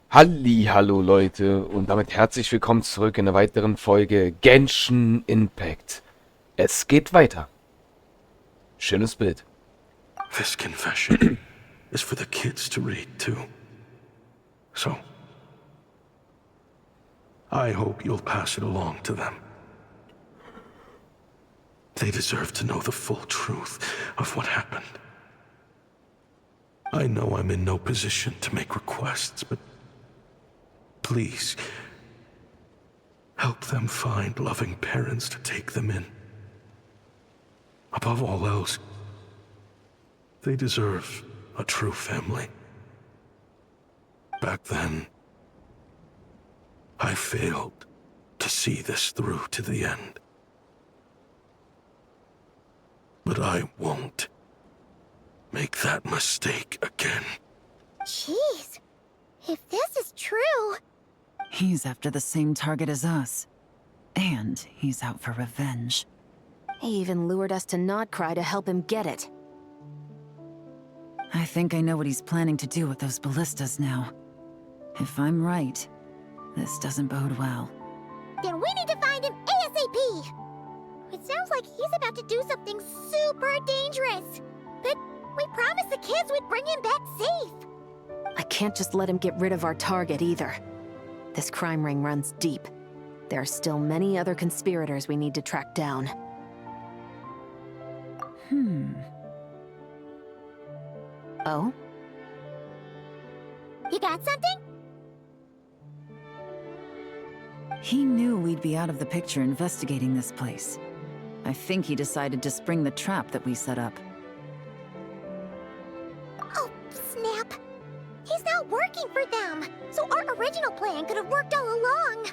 Hallo Leute und damit herzlich willkommen zurück in einer weiteren Folge Genshin Impact. Es geht weiter. Schönes Bild. This confession is for the kids to read too. So, I hope you'll pass it along to them. They deserve to know the full truth of what happened. I know I'm in no position to make requests, but please, help them find loving parents to take them in. Above all else, they deserve a true family. Back then, I failed to see this through to the end. But I won't make that mistake again. Jeez, if this is true... He's after the same target as us. And he's out for revenge. He even lured us to Nodcry to help him get it. I think I know what he's planning to do with those ballistas now. If I'm right, this doesn't bode well. Then we need to find him ASAP! It sounds like he's about to do something super dangerous. But we promised the kids we'd bring him back safe. I can't just let him get rid of our target either. This crime ring runs deep. There are still many other conspirators we need to track down. Oh? You got something? He knew we'd be out of the picture investigating this place. I think he decided to spring the trap that we set up. Oh, snap! He's not working for them, so our original plan could have worked all along.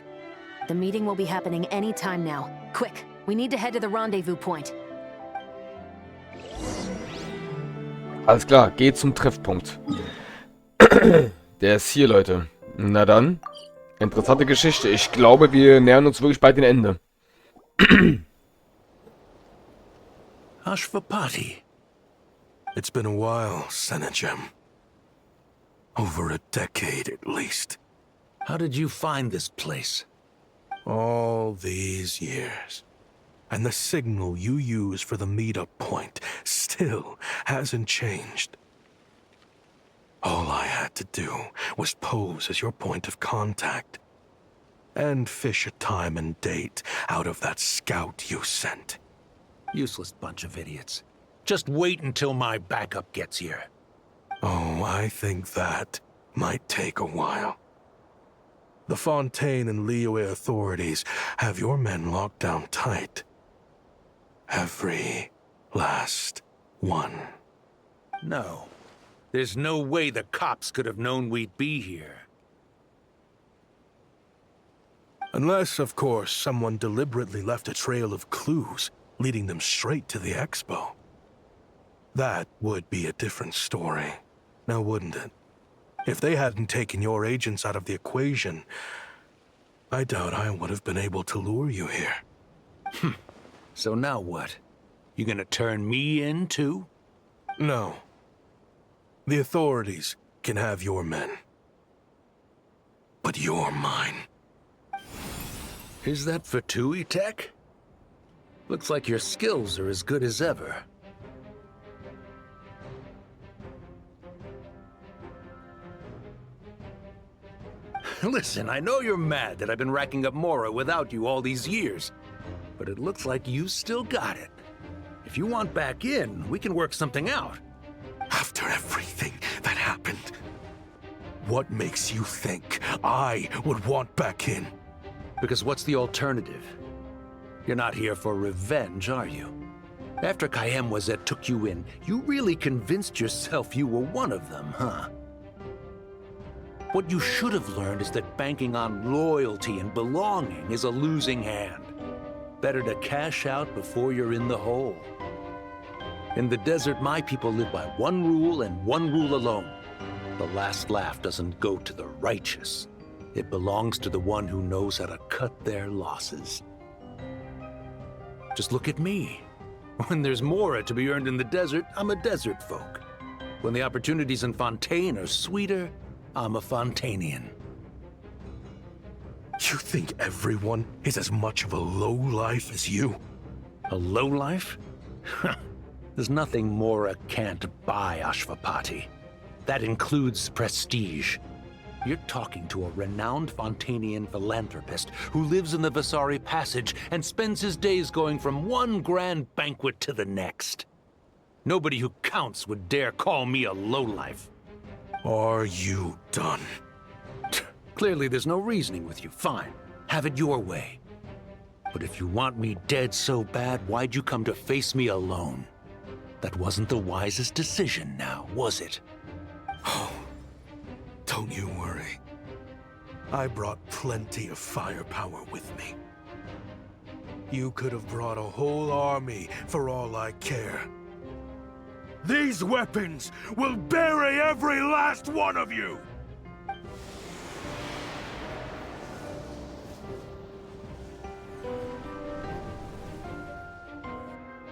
The meeting will be happening any time now. Quick, we need to head to the rendezvous point. Alles klar, geht zum Treffpunkt. Der ist hier, Leute. Na dann, interessante Geschichte. Ich glaube, wir nähern uns wirklich bald dem Ende. Ashvapati. It's been a while, Senegem. Over a decade at least. How did you find this place? All these years. And the signal you use for the meetup point still hasn't changed. All I had to do was pose as your point of contact. And fish a time and date out of that scout you sent. Useless bunch of idiots. Just wait until my backup gets here. Oh, I think that might take a while. The Fontaine and Liyue authorities have your men locked down tight. Every last one. No. There's no way the cops could have known we'd be here. Unless, of course, someone deliberately left a trail of clues, leading them straight to the expo. That would be a different story, now wouldn't it? If they hadn't taken your agents out of the equation, I doubt I would have been able to lure you here. So now what? You gonna turn me in, too? No. The authorities can have your men. But you're mine. Is that for Tui Tech? Looks like your skills are as good as ever. Listen, I know you're mad that I've been racking up Mora without you all these years, but it looks like you still got it. If you want back in, we can work something out. After everything that happened, what makes you think I would want back in? Because what's the alternative? You're not here for revenge, are you? After Kayemwazet took you in, you really convinced yourself you were one of them, huh? What you should have learned is that banking on loyalty and belonging is a losing hand. Better to cash out before you're in the hole. In the desert, my people live by one rule and one rule alone. The last laugh doesn't go to the righteous. It belongs to the one who knows how to cut their losses. Just look at me. When there's Mora to be earned in the desert, I'm a desert folk. When the opportunities in Fontaine are sweeter, I'm a Fontainian. You think everyone is as much of a lowlife as you? A lowlife? There's nothing Mora can't buy, Ashvapati. That includes prestige. You're talking to a renowned Fontanian philanthropist who lives in the Vasari Passage and spends his days going from one grand banquet to the next. Nobody who counts would dare call me a lowlife. Are you done? Clearly there's no reasoning with you. Fine. Have it your way. But if you want me dead so bad, why'd you come to face me alone? That wasn't the wisest decision now, was it? Oh, don't you worry. I brought plenty of firepower with me. You could have brought a whole army for all I care. These weapons will bury every last one of you!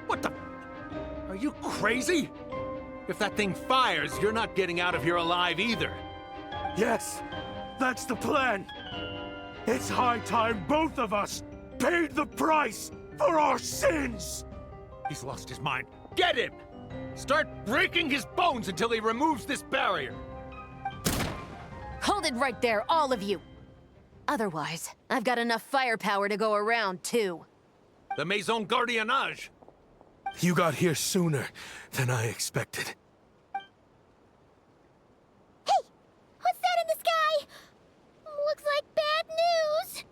What the? Are you crazy? If that thing fires, you're not getting out of here alive either. Yes, that's the plan. It's high time both of us paid the price for our sins! He's lost his mind. Get him! Start breaking his bones until he removes this barrier. Hold it right there, all of you! Otherwise, I've got enough firepower to go around, too. The Maison Gardiennage. You got here sooner than I expected. Hey! What's that in the sky? Looks like bad news!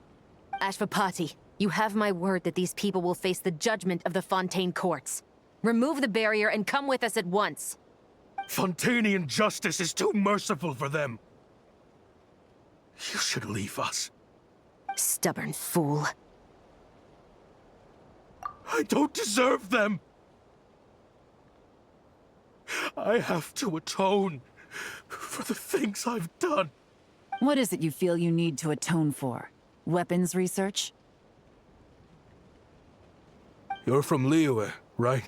Ashvapati, you have my word that these people will face the judgment of the Fontaine courts. Remove the barrier and come with us at once. Fontanian justice is too merciful for them. You should leave us. Stubborn fool. I don't deserve them. I have to atone for the things I've done. What is it you feel you need to atone for? Weapons research? You're from Liyue, right?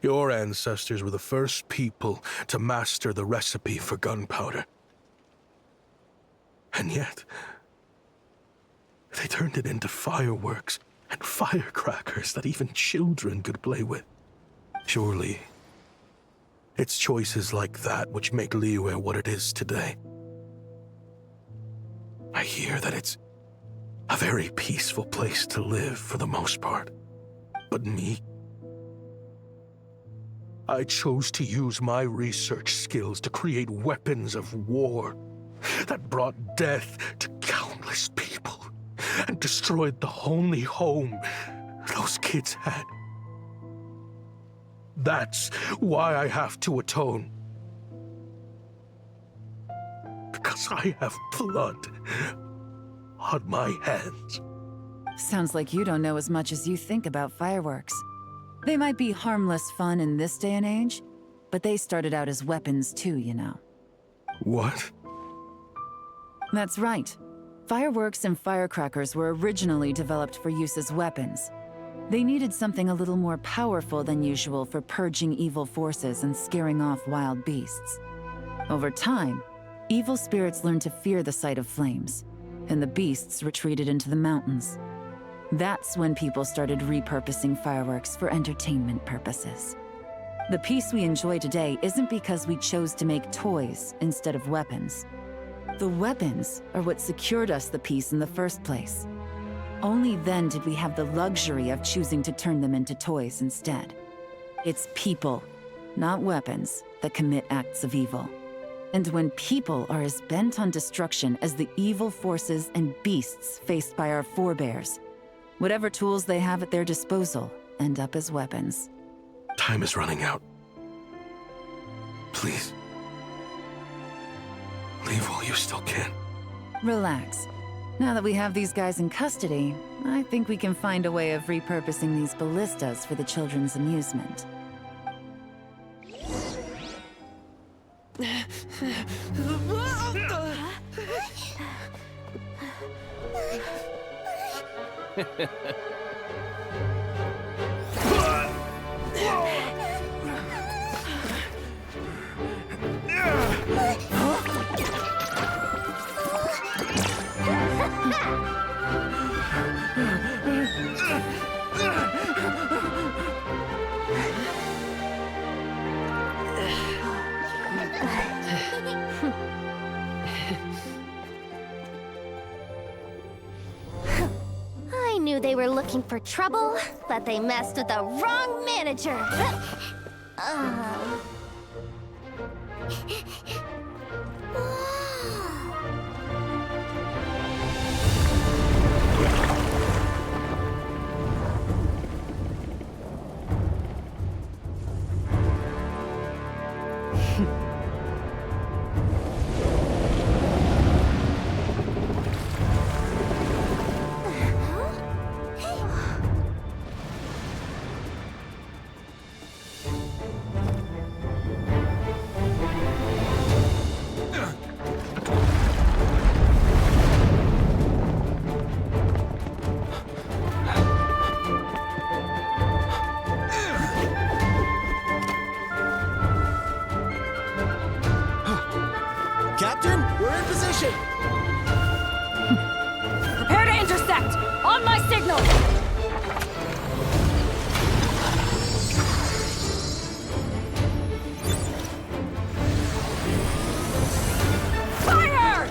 Your ancestors were the first people to master the recipe for gunpowder. And yet, they turned it into fireworks and firecrackers that even children could play with. Surely, it's choices like that which make Liyue what it is today. I hear that it's a very peaceful place to live for the most part. But me, I chose to use my research skills to create weapons of war that brought death to countless people and destroyed the only home those kids had. That's why I have to atone. Because I have blood on my hands. Sounds like you don't know as much as you think about fireworks. They might be harmless fun in this day and age, but they started out as weapons too, you know. What? That's right. Fireworks and firecrackers were originally developed for use as weapons. They needed something a little more powerful than usual for purging evil forces and scaring off wild beasts. Over time, evil spirits learned to fear the sight of flames, and the beasts retreated into the mountains. That's when people started repurposing fireworks for entertainment purposes. The peace we enjoy today isn't because we chose to make toys instead of weapons. The weapons are what secured us the peace in the first place. Only then did we have the luxury of choosing to turn them into toys instead. It's people, not weapons, that commit acts of evil. And when people are as bent on destruction as the evil forces and beasts faced by our forebears, whatever tools they have at their disposal end up as weapons. Time is running out. Please. Leave while you still can. Relax. Now that we have these guys in custody, I think we can find a way of repurposing these ballistas for the children's amusement. I knew they were looking for trouble, but they messed with the wrong manager. Captain, we're in position! Prepare to intersect! On my signal! Fire!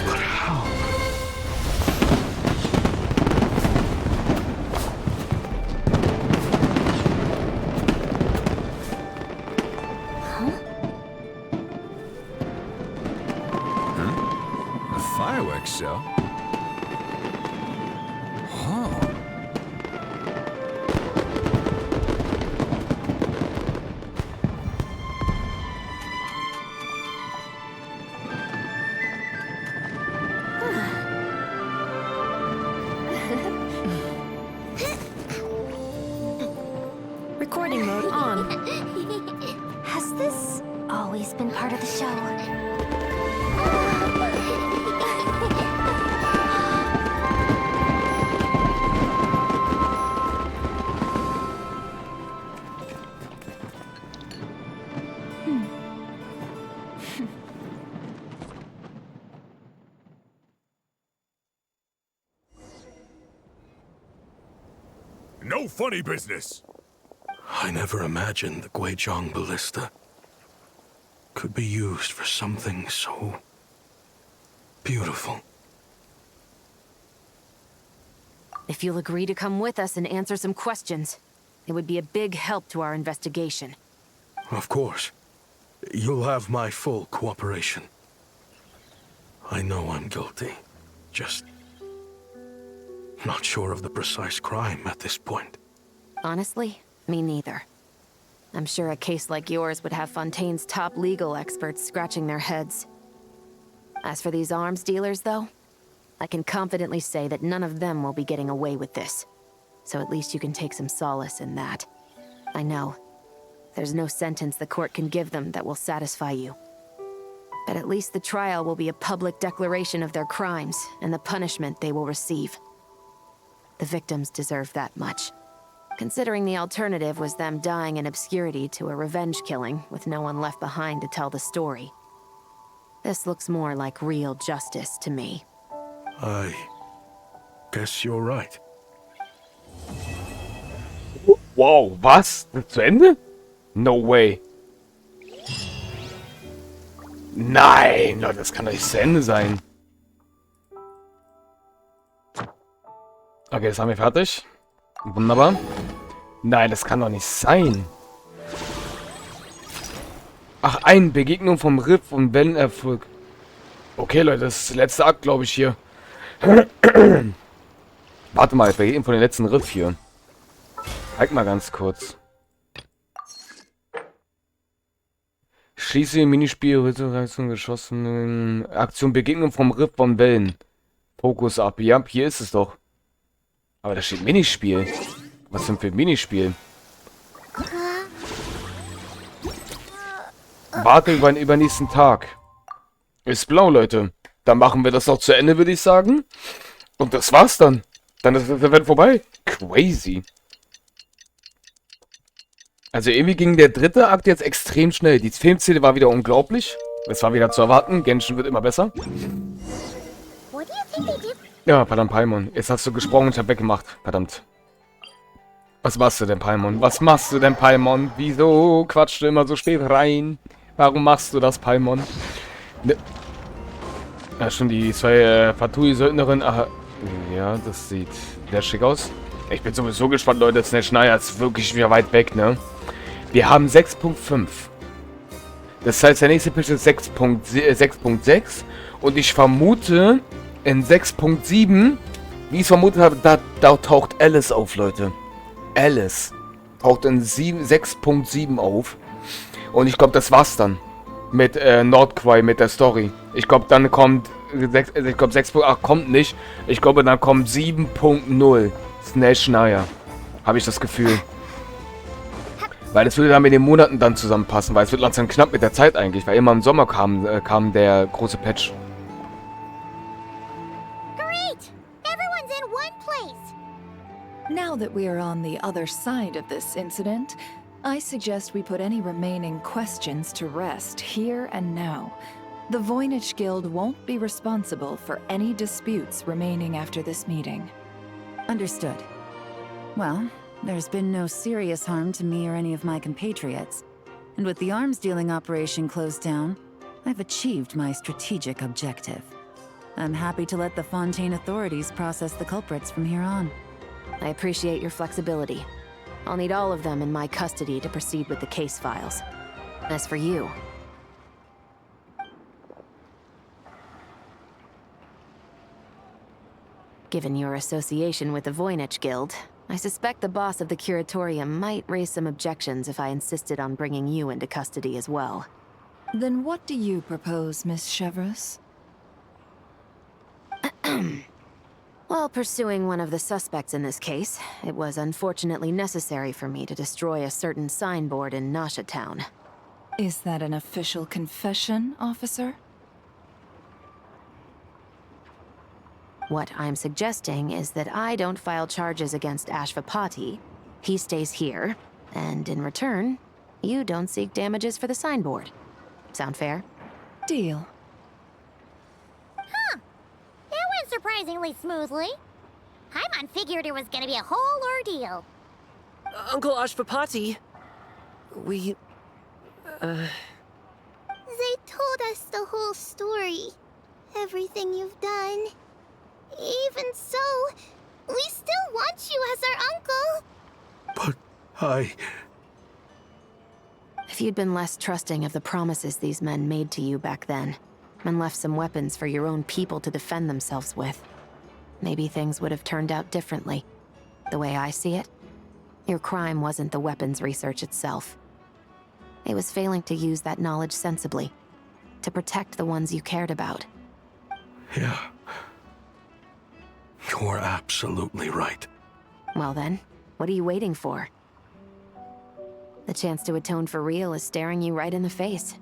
But how? A fireworks show? Oh. Recording mode on. Has this always been part of the show? No funny business. I never imagined the Guizhong ballista could be used for something so beautiful. If you'll agree to come with us and answer some questions, it would be a big help to our investigation. Of course. You'll have my full cooperation. I know I'm guilty. Just not sure of the precise crime at this point. Honestly, me neither. I'm sure a case like yours would have Fontaine's top legal experts scratching their heads. As for these arms dealers, though, I can confidently say that none of them will be getting away with this. So at least you can take some solace in that. I know. There's no sentence the court can give them that will satisfy you. But at least the trial will be a public declaration of their crimes and the punishment they will receive. The victims deserve that much. Considering the alternative was them dying in obscurity to a revenge killing with no one left behind to tell the story. This looks more like real justice to me. I guess you're right. Wow, was? Das zu Ende? No way. Nein, Leute, das kann doch nicht zu Ende sein. Okay, das haben wir fertig. Wunderbar. Nein, das kann doch nicht sein. Ach, eine Begegnung vom Riff und Wellen Erfolg. Okay, Leute, das ist der letzte Akt, glaube ich, hier. Warte mal, wir reden von dem letzten Riff hier. Zeig mal ganz kurz. Schließe Minispiel, Reaktion geschossen. Aktion Begegnung vom Riff von Wellen. Fokus ab. Ja, hier ist es doch. Aber da steht Minispiel. Was denn für ein Minispiel? Warte über den übernächsten Tag. Ist blau, Leute. Dann machen wir das noch zu Ende, würde ich sagen. Und das war's dann. Dann ist das Event vorbei. Crazy. Also irgendwie ging der dritte Akt jetzt extrem schnell. Die Filmszene war wieder unglaublich. Es war wieder zu erwarten. Genshin wird immer besser. What do you think they did Ja, verdammt, Paimon. Jetzt hast du gesprochen und ich hab weggemacht. Verdammt. Was machst du denn, Paimon? Was machst du denn, Paimon? Wieso quatschst du immer so spät rein? Warum machst du das, Paimon? Ne. Ja, schon die zwei Fatui-Söldnerinnen. Aha. Ja, das sieht sehr schick aus. Ich bin sowieso gespannt, Leute. Snatch Schneider ist wirklich wieder weit weg, ne? Wir haben 6.5. Das heißt, der nächste Pitch ist 6.6. Und ich vermute, in 6.7, wie ich es vermutet habe, da taucht Alice auf, Leute. Alice taucht in 6.7 auf. Und ich glaube, das war's dann. Mit Nordquai, mit der Story. Ich glaube, dann kommt 6.8 kommt nicht. Ich glaube, dann kommt 7.0. Snatch Schneider. Habe ich das Gefühl. Weil das würde dann mit den Monaten dann zusammenpassen. Weil es wird langsam knapp mit der Zeit eigentlich. Weil immer im Sommer kam der große Patch. Great! Everyone's in one place! Now that we are on the other side of this incident, I suggest we put any remaining questions to rest here and now. The Voynich Guild won't be responsible for any disputes remaining after this meeting. Understood. Well, there's been no serious harm to me or any of my compatriots. And with the arms dealing operation closed down, I've achieved my strategic objective. I'm happy to let the Fontaine authorities process the culprits from here on. I appreciate your flexibility. I'll need all of them in my custody to proceed with the case files. As for you... Given your association with the Voynich Guild, I suspect the boss of the Curatorium might raise some objections if I insisted on bringing you into custody as well. Then what do you propose, Miss Chevreuse? While pursuing one of the suspects in this case, it was unfortunately necessary for me to destroy a certain signboard in Nasha Town. Is that an official confession, officer? What I'm suggesting is that I don't file charges against Ashvapati, he stays here, and in return, you don't seek damages for the signboard. Sound fair? Deal. Huh. That went surprisingly smoothly. Paimon figured it was gonna be a whole ordeal. Uncle Ashvapati, we... They told us the whole story. Everything you've done. Even so, we still want you as our uncle. But If you'd been less trusting of the promises these men made to you back then, and left some weapons for your own people to defend themselves with, maybe things would have turned out differently. The way I see it, your crime wasn't the weapons research itself. It was failing to use that knowledge sensibly, to protect the ones you cared about. Yeah. You're absolutely right. Well then, what are you waiting for? The chance to atone for real is staring you right in the face.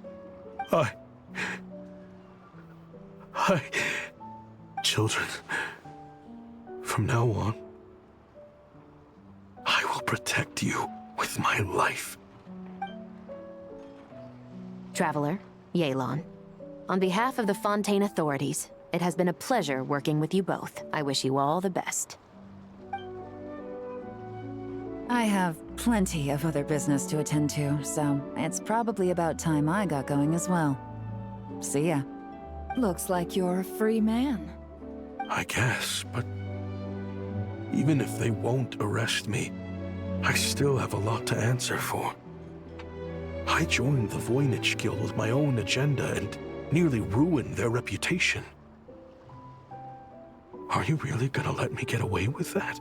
Children, from now on, I will protect you with my life. Traveler, Yelan, on behalf of the Fontaine authorities, it has been a pleasure working with you both. I wish you all the best. I have plenty of other business to attend to, so it's probably about time I got going as well. See ya. Looks like you're a free man. I guess, but even if they won't arrest me, I still have a lot to answer for. I joined the Voynich Guild with my own agenda and nearly ruined their reputation. Are you really gonna let me get away with that?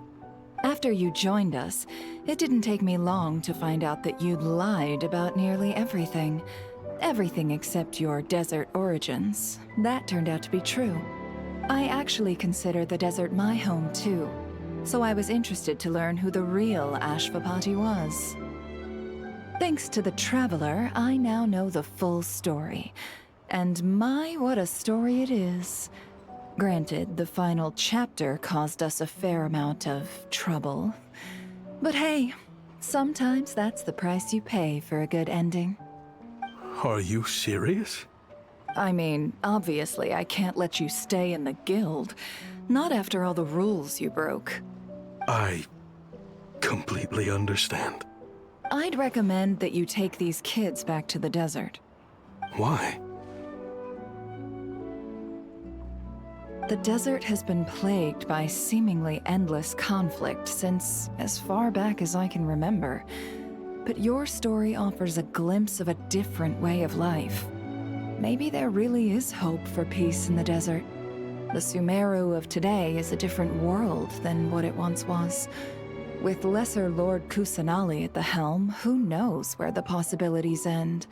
After you joined us, it didn't take me long to find out that you'd lied about nearly everything. Everything except your desert origins. That turned out to be true. I actually consider the desert my home too, so I was interested to learn who the real Ashvapati was. Thanks to the Traveler, I now know the full story. And my, what a story it is. Granted, the final chapter caused us a fair amount of trouble. But hey, sometimes that's the price you pay for a good ending. Are you serious? I mean, obviously I can't let you stay in the guild. Not after all the rules you broke. I completely understand. I'd recommend that you take these kids back to the desert. Why? The desert has been plagued by seemingly endless conflict since as far back as I can remember. But your story offers a glimpse of a different way of life. Maybe there really is hope for peace in the desert. The Sumeru of today is a different world than what it once was. With Lesser Lord Kusanali at the helm, who knows where the possibilities end?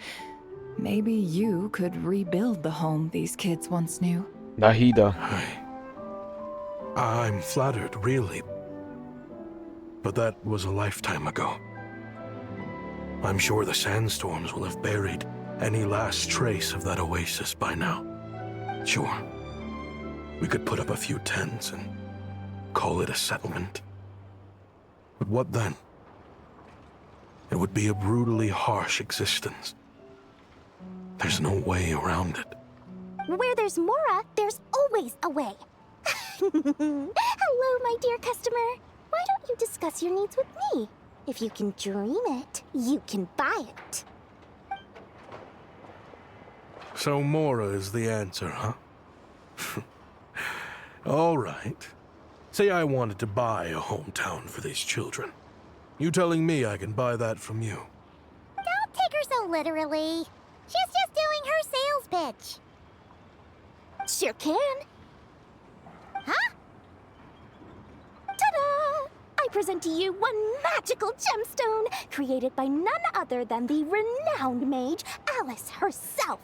Maybe you could rebuild the home these kids once knew. Nahida. I'm flattered, really. But that was a lifetime ago. I'm sure the sandstorms will have buried any last trace of that oasis by now. Sure, we could put up a few tents and call it a settlement. But what then? It would be a brutally harsh existence. There's no way around it. Where there's Mora, there's always a way. Hello, my dear customer. Why don't you discuss your needs with me? If you can dream it, you can buy it. So Mora is the answer, huh? All right. Say I wanted to buy a hometown for these children. You telling me I can buy that from you? Don't take her so literally. She's just doing her sales pitch. Sure can. Huh? Ta-da! I present to you one magical gemstone created by none other than the renowned mage Alice herself.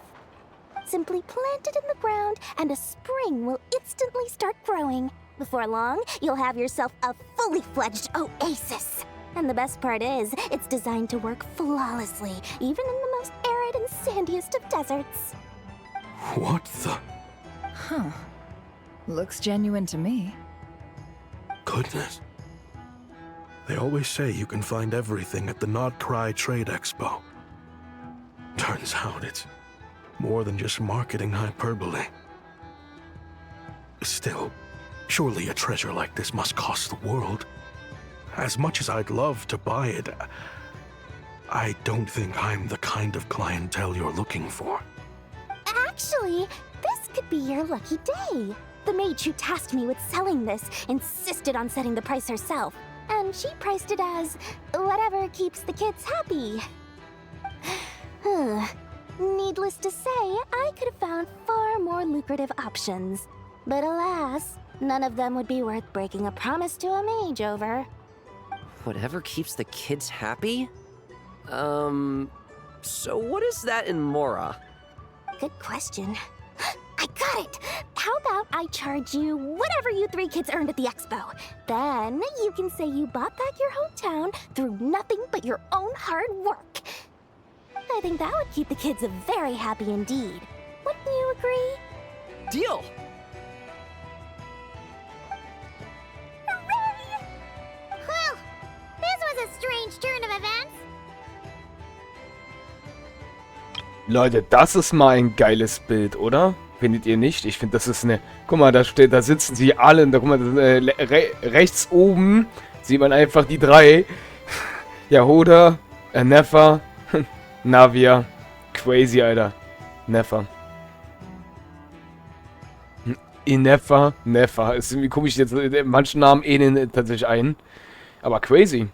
Simply plant it in the ground and a spring will instantly start growing. Before long, you'll have yourself a fully fledged oasis. And the best part is, it's designed to work flawlessly, even in the most arid and sandiest of deserts. What the? Huh. Looks genuine to me. Goodness. They always say you can find everything at the Not Cry Trade Expo. Turns out it's more than just marketing hyperbole. Still, surely a treasure like this must cost the world. As much as I'd love to buy it, I don't think I'm the kind of clientele you're looking for. Actually, this could be your lucky day. The mage who tasked me with selling this insisted on setting the price herself, and she priced it as whatever keeps the kids happy. Needless to say, I could have found far more lucrative options. But alas, none of them would be worth breaking a promise to a mage over. Whatever keeps the kids happy? So what is that in Mora? Good question. I got it! How about I charge you whatever you three kids earned at the expo? Then you can say you bought back your hometown through nothing but your own hard work. I think that would keep the kids very happy indeed. Wouldn't you agree? Deal! Hooray! Well, this was a strange turn of events. Leute, das ist mal ein geiles Bild, oder? Findet ihr nicht? Ich finde, das ist eine... Guck mal, da steht, da sitzen sie alle. Da, guck mal, rechts oben sieht man einfach die drei. Yahoda, Nefer, Navia. Crazy, Alter. Nefer. Nefer. Ist irgendwie komisch, jetzt manchen Namen ähneln tatsächlich ein. Aber crazy.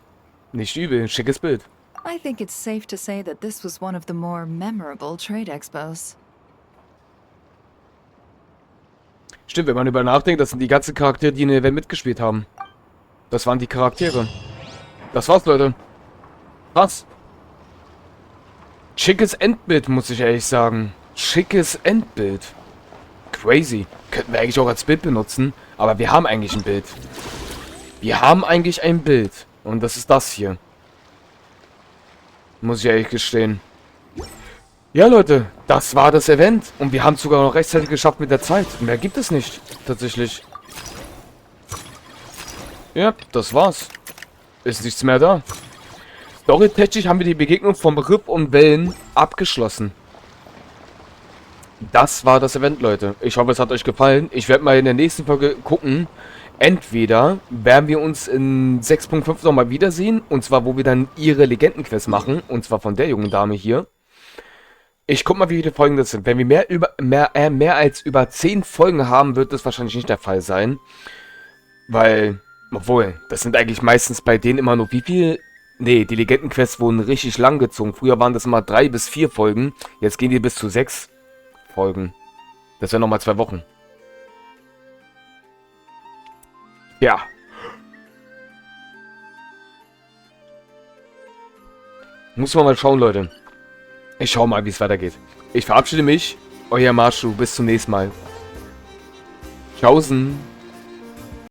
Nicht übel. Schickes Bild. I think it's safe to say that this was one of the more memorable trade expos. Stimmt, wenn man über nachdenkt, das sind die ganzen Charaktere, die in der Event mitgespielt haben. Das waren die Charaktere. Das war's, Leute. Krass. Schickes Endbild, muss ich ehrlich sagen. Schickes Endbild. Crazy. Könnten wir eigentlich auch als Bild benutzen, aber wir haben eigentlich ein Bild. Wir haben eigentlich ein Bild. Und das ist das hier. Muss ich ehrlich gestehen. Ja, Leute, das war das Event. Und wir haben es sogar noch rechtzeitig geschafft mit der Zeit. Mehr gibt es nicht, tatsächlich. Ja, das war's. Ist nichts mehr da. Storytechnisch haben wir die Begegnung vom Riff und Wellen abgeschlossen. das war das Event, Leute. Ich hoffe, es hat euch gefallen. Ich werde mal in der nächsten Folge gucken. Entweder werden wir uns in 6.5 nochmal wiedersehen. Und zwar, wo wir dann ihre Legendenquest machen. Und zwar von der jungen Dame hier. Ich guck mal, wie viele Folgen das sind. Wenn wir mehr als über 10 Folgen haben, wird das wahrscheinlich nicht der Fall sein. Weil, obwohl, das sind eigentlich meistens bei denen immer nur wie viel... Nee, die Legendenquests wurden richtig lang gezogen. Früher waren das immer 3 bis 4 Folgen. Jetzt gehen die bis zu 6 Folgen. Das wären nochmal 2 Wochen. Ja. Muss man mal schauen, Leute. Ich schau mal, wie es weitergeht. Ich verabschiede mich. Euer Masho. Bis zum nächsten Mal. Tschaußen.